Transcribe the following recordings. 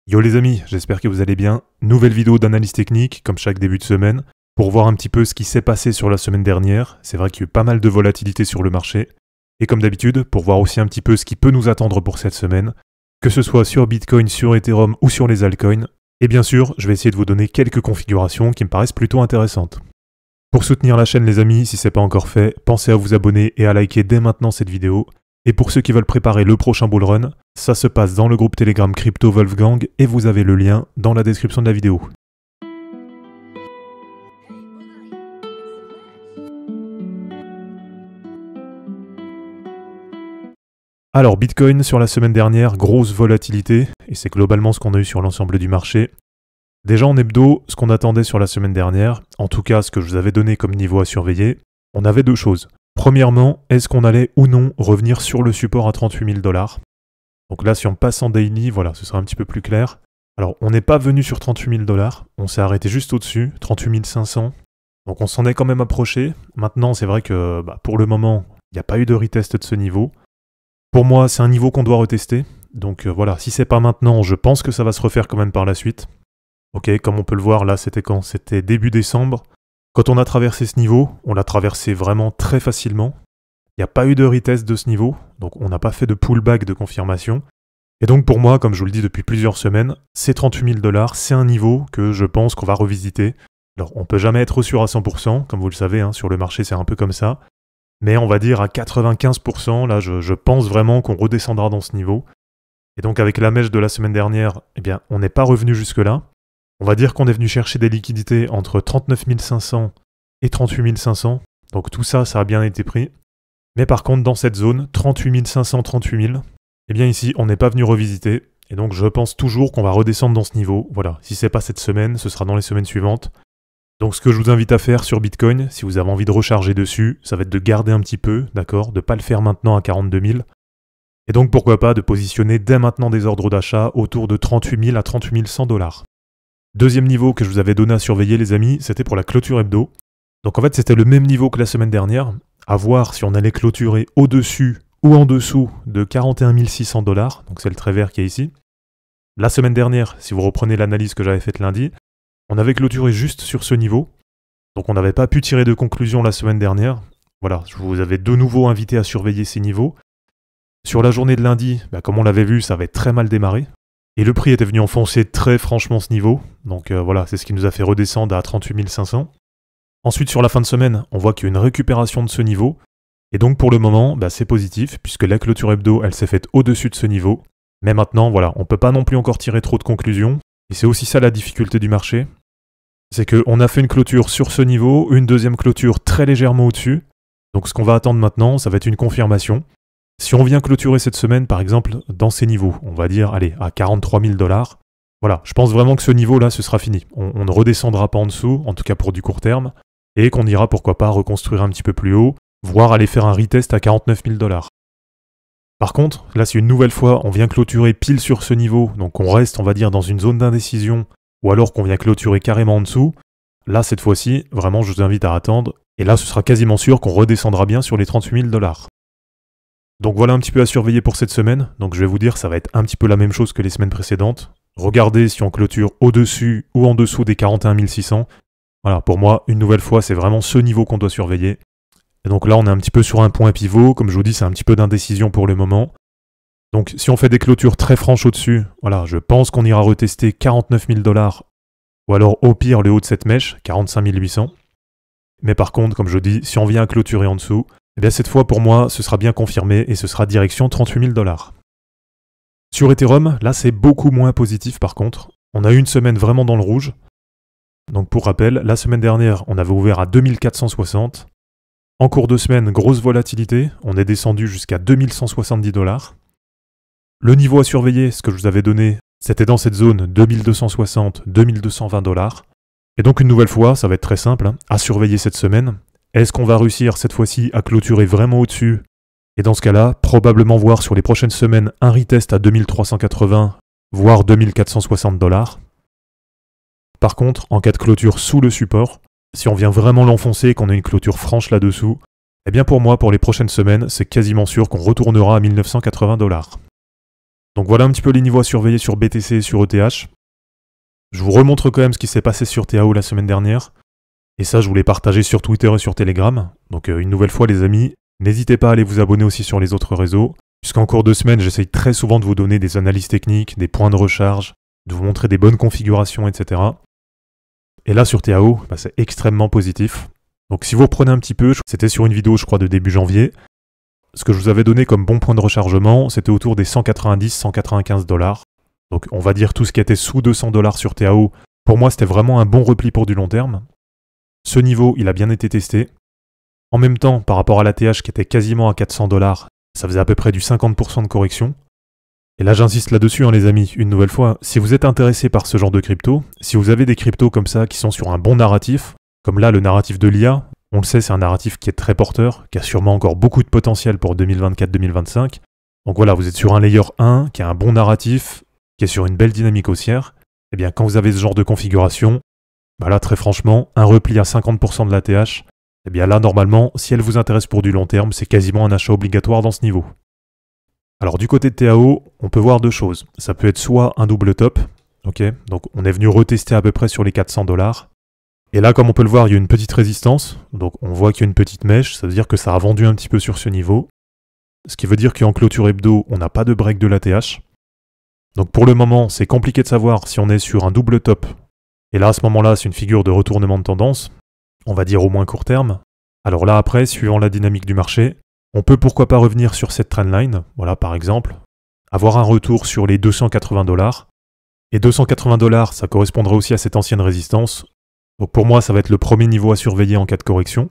Yo les amis, j'espère que vous allez bien. Nouvelle vidéo d'analyse technique, comme chaque début de semaine, pour voir un petit peu ce qui s'est passé sur la semaine dernière. C'est vrai qu'il y a eu pas mal de volatilité sur le marché. Et comme d'habitude, pour voir aussi un petit peu ce qui peut nous attendre pour cette semaine, que ce soit sur Bitcoin, sur Ethereum ou sur les altcoins. Et bien sûr, je vais essayer de vous donner quelques configurations qui me paraissent plutôt intéressantes. Pour soutenir la chaîne les amis, si ce n'est pas encore fait, pensez à vous abonner et à liker dès maintenant cette vidéo. Et pour ceux qui veulent préparer le prochain bull run, ça se passe dans le groupe Telegram Crypto Wolfgang et vous avez le lien dans la description de la vidéo. Alors Bitcoin sur la semaine dernière, grosse volatilité, et c'est globalement ce qu'on a eu sur l'ensemble du marché. Déjà en hebdo, ce qu'on attendait sur la semaine dernière, en tout cas ce que je vous avais donné comme niveau à surveiller, on avait deux choses. Premièrement, est-ce qu'on allait ou non revenir sur le support à 38 000 $? Donc là, si on passe en daily, voilà, ce sera un petit peu plus clair. Alors, on n'est pas venu sur 38 000 $, on s'est arrêté juste au-dessus, 38 500. Donc on s'en est quand même approché. Maintenant, c'est vrai que pour le moment, il n'y a pas eu de retest de ce niveau. Pour moi, c'est un niveau qu'on doit retester. Donc voilà, si c'est pas maintenant, je pense que ça va se refaire quand même par la suite. Ok, comme on peut le voir, là, c'était quand? C'était début décembre. Quand on a traversé ce niveau, on l'a traversé vraiment très facilement. Il n'y a pas eu de retest de ce niveau, donc on n'a pas fait de pullback de confirmation. Et donc pour moi, comme je vous le dis depuis plusieurs semaines, ces 38 000 $, c'est un niveau que je pense qu'on va revisiter. Alors on peut jamais être sûr à 100%, comme vous le savez, sur le marché c'est un peu comme ça. Mais on va dire à 95%, là je pense vraiment qu'on redescendra dans ce niveau. Et donc avec la mèche de la semaine dernière, eh bien on n'est pas revenu jusque-là. On va dire qu'on est venu chercher des liquidités entre 39 500 et 38 500. Donc tout ça, ça a bien été pris. Mais par contre, dans cette zone, 38 500, 38 000, eh bien ici, on n'est pas venu revisiter. Et donc je pense toujours qu'on va redescendre dans ce niveau. Voilà, si c'est pas cette semaine, ce sera dans les semaines suivantes. Donc ce que je vous invite à faire sur Bitcoin, si vous avez envie de recharger dessus, ça va être de garder un petit peu, d'accord, de ne pas le faire maintenant à 42 000. Et donc pourquoi pas de positionner dès maintenant des ordres d'achat autour de 38 000 à 38 100 $. Deuxième niveau que je vous avais donné à surveiller les amis, c'était pour la clôture hebdo. Donc en fait c'était le même niveau que la semaine dernière, à voir si on allait clôturer au-dessus ou en dessous de 41 600 $, donc c'est le trait vert qui est ici. La semaine dernière, si vous reprenez l'analyse que j'avais faite lundi, on avait clôturé juste sur ce niveau, donc on n'avait pas pu tirer de conclusion la semaine dernière. Voilà, je vous avais de nouveau invité à surveiller ces niveaux. Sur la journée de lundi, comme on l'avait vu, ça avait très mal démarré. Et le prix était venu enfoncer très franchement ce niveau, donc voilà, c'est ce qui nous a fait redescendre à 38 500. Ensuite, sur la fin de semaine, on voit qu'il y a une récupération de ce niveau, et donc pour le moment, c'est positif, puisque la clôture hebdo, elle s'est faite au-dessus de ce niveau. Mais maintenant, voilà, on ne peut pas non plus encore tirer trop de conclusions, et c'est aussi ça la difficulté du marché, c'est qu'on a fait une clôture sur ce niveau, une deuxième clôture très légèrement au-dessus, donc ce qu'on va attendre maintenant, ça va être une confirmation. Si on vient clôturer cette semaine, par exemple, dans ces niveaux, on va dire, allez, à 43 000 $, voilà, je pense vraiment que ce niveau-là, ce sera fini. On ne redescendra pas en dessous, en tout cas pour du court terme, et qu'on ira, pourquoi pas, reconstruire un petit peu plus haut, voire aller faire un retest à 49 000 $. Par contre, là, si une nouvelle fois, on vient clôturer pile sur ce niveau, donc on reste, on va dire, dans une zone d'indécision, ou alors qu'on vient clôturer carrément en dessous, là, cette fois-ci, vraiment, je vous invite à attendre, et là, ce sera quasiment sûr qu'on redescendra bien sur les 38 000 $. Donc voilà un petit peu à surveiller pour cette semaine. Donc je vais vous dire, ça va être un petit peu la même chose que les semaines précédentes. Regardez si on clôture au-dessus ou en dessous des 41 600. Voilà, pour moi, une nouvelle fois, c'est vraiment ce niveau qu'on doit surveiller. Et donc là, on est un petit peu sur un point pivot. Comme je vous dis, c'est un petit peu d'indécision pour le moment. Donc si on fait des clôtures très franches au-dessus, voilà, je pense qu'on ira retester 49 000 $, ou alors au pire le haut de cette mèche, 45 800. Mais par contre, comme je dis, si on vient à clôturer en dessous, eh bien cette fois pour moi ce sera bien confirmé et ce sera direction 38 000 $. Sur Ethereum, là c'est beaucoup moins positif par contre. On a eu une semaine vraiment dans le rouge. Donc pour rappel, la semaine dernière on avait ouvert à 2460. En cours de semaine, grosse volatilité, on est descendu jusqu'à 2170 $. Le niveau à surveiller, ce que je vous avais donné, c'était dans cette zone 2260-2220 $. Et donc une nouvelle fois, ça va être très simple, à surveiller cette semaine. Est-ce qu'on va réussir cette fois-ci à clôturer vraiment au-dessus? Et dans ce cas-là, probablement voir sur les prochaines semaines un retest à 2380, voire 2460 $. Par contre, en cas de clôture sous le support, si on vient vraiment l'enfoncer et qu'on a une clôture franche là-dessous, eh bien pour moi, pour les prochaines semaines, c'est quasiment sûr qu'on retournera à 1980 $. Donc voilà un petit peu les niveaux à surveiller sur BTC et sur ETH. Je vous remontre quand même ce qui s'est passé sur TAO la semaine dernière. Et ça, je vous l'ai partagé sur Twitter et sur Telegram. Donc une nouvelle fois les amis, n'hésitez pas à aller vous abonner aussi sur les autres réseaux. Puisqu'en cours de semaine, j'essaye très souvent de vous donner des analyses techniques, des points de recharge, de vous montrer des bonnes configurations, etc. Et là sur TAO, c'est extrêmement positif. Donc si vous reprenez un petit peu, c'était sur une vidéo je crois de début janvier. Ce que je vous avais donné comme bon point de rechargement, c'était autour des 190-195 $. Donc on va dire tout ce qui était sous 200 $ sur TAO, pour moi c'était vraiment un bon repli pour du long terme. Ce niveau, il a bien été testé. En même temps, par rapport à l'ATH qui était quasiment à 400 $, ça faisait à peu près du 50% de correction. Et là j'insiste là-dessus les amis, une nouvelle fois, si vous êtes intéressé par ce genre de crypto, si vous avez des cryptos comme ça qui sont sur un bon narratif, comme là le narratif de l'IA, on le sait c'est un narratif qui est très porteur, qui a sûrement encore beaucoup de potentiel pour 2024-2025. Donc voilà, vous êtes sur un layer 1 qui a un bon narratif, qui est sur une belle dynamique haussière. Et bien quand vous avez ce genre de configuration, là très franchement, un repli à 50% de l'ATH, et bien là normalement, si elle vous intéresse pour du long terme, c'est quasiment un achat obligatoire dans ce niveau. Alors du côté de TAO, on peut voir deux choses. Ça peut être soit un double top, ok, donc on est venu retester à peu près sur les 400 $. Et là, comme on peut le voir, il y a une petite résistance, donc on voit qu'il y a une petite mèche, ça veut dire que ça a vendu un petit peu sur ce niveau. Ce qui veut dire qu'en clôture hebdo, on n'a pas de break de l'ATH. Donc pour le moment, c'est compliqué de savoir si on est sur un double top. Et là, à ce moment-là, c'est une figure de retournement de tendance, on va dire au moins court terme. Alors là, après, suivant la dynamique du marché, on peut pourquoi pas revenir sur cette trendline, voilà par exemple, avoir un retour sur les 280 $. Et 280 $, ça correspondrait aussi à cette ancienne résistance. Donc pour moi, ça va être le premier niveau à surveiller en cas de correction.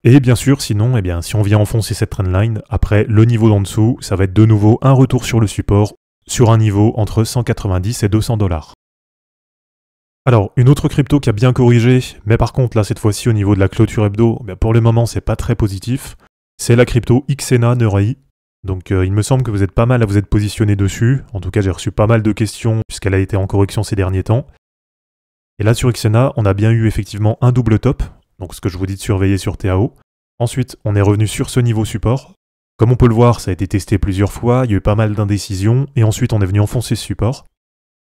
Et bien sûr, sinon, si on vient enfoncer cette trendline, après le niveau d'en dessous, ça va être de nouveau un retour sur le support, sur un niveau entre 190 et 200 $. Alors, une autre crypto qui a bien corrigé, mais par contre là cette fois-ci au niveau de la clôture hebdo, pour le moment c'est pas très positif, c'est la crypto XENA Neurai. Donc il me semble que vous êtes pas mal à vous être positionné dessus, en tout cas j'ai reçu pas mal de questions puisqu'elle a été en correction ces derniers temps. Et là sur XENA, on a bien eu effectivement un double top, donc ce que je vous dis de surveiller sur TAO. Ensuite, on est revenu sur ce niveau support. Comme on peut le voir, ça a été testé plusieurs fois, il y a eu pas mal d'indécisions, et ensuite on est venu enfoncer ce support.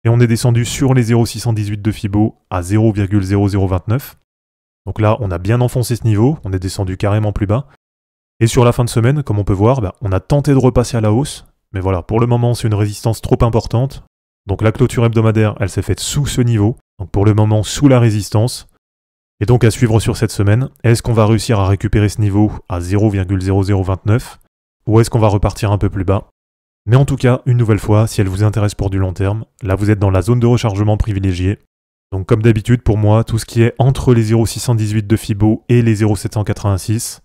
Et on est descendu sur les 0,618 de Fibo à 0,0029. Donc là, on a bien enfoncé ce niveau, on est descendu carrément plus bas. Et sur la fin de semaine, comme on peut voir, on a tenté de repasser à la hausse. Mais voilà, pour le moment, c'est une résistance trop importante. Donc la clôture hebdomadaire, elle s'est faite sous ce niveau. Donc pour le moment, sous la résistance. Et donc à suivre sur cette semaine, est-ce qu'on va réussir à récupérer ce niveau à 0,0029 ou est-ce qu'on va repartir un peu plus bas? Mais en tout cas, une nouvelle fois, si elle vous intéresse pour du long terme, là vous êtes dans la zone de rechargement privilégiée. Donc comme d'habitude pour moi, tout ce qui est entre les 0,618 de Fibo et les 0,786,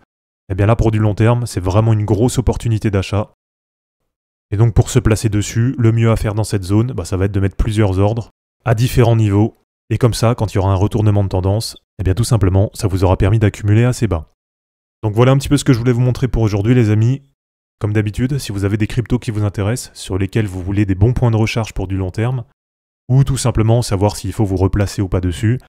là pour du long terme, c'est vraiment une grosse opportunité d'achat. Et donc pour se placer dessus, le mieux à faire dans cette zone, ça va être de mettre plusieurs ordres à différents niveaux. Et comme ça, quand il y aura un retournement de tendance, tout simplement, ça vous aura permis d'accumuler assez bas. Donc voilà un petit peu ce que je voulais vous montrer pour aujourd'hui les amis. Comme d'habitude, si vous avez des cryptos qui vous intéressent, sur lesquels vous voulez des bons points de recharge pour du long terme, ou tout simplement savoir s'il faut vous replacer ou pas dessus,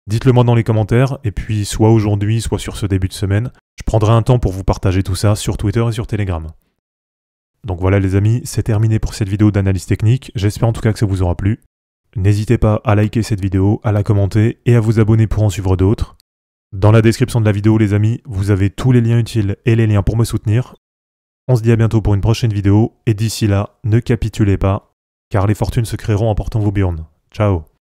dites-le moi dans les commentaires, et puis soit aujourd'hui, soit sur ce début de semaine, je prendrai un temps pour vous partager tout ça sur Twitter et sur Telegram. Donc voilà les amis, c'est terminé pour cette vidéo d'analyse technique, j'espère en tout cas que ça vous aura plu. N'hésitez pas à liker cette vidéo, à la commenter et à vous abonner pour en suivre d'autres. Dans la description de la vidéo les amis, vous avez tous les liens utiles et les liens pour me soutenir. On se dit à bientôt pour une prochaine vidéo, et d'ici là, ne capitulez pas, car les fortunes se créeront en portant vos burnes. Ciao.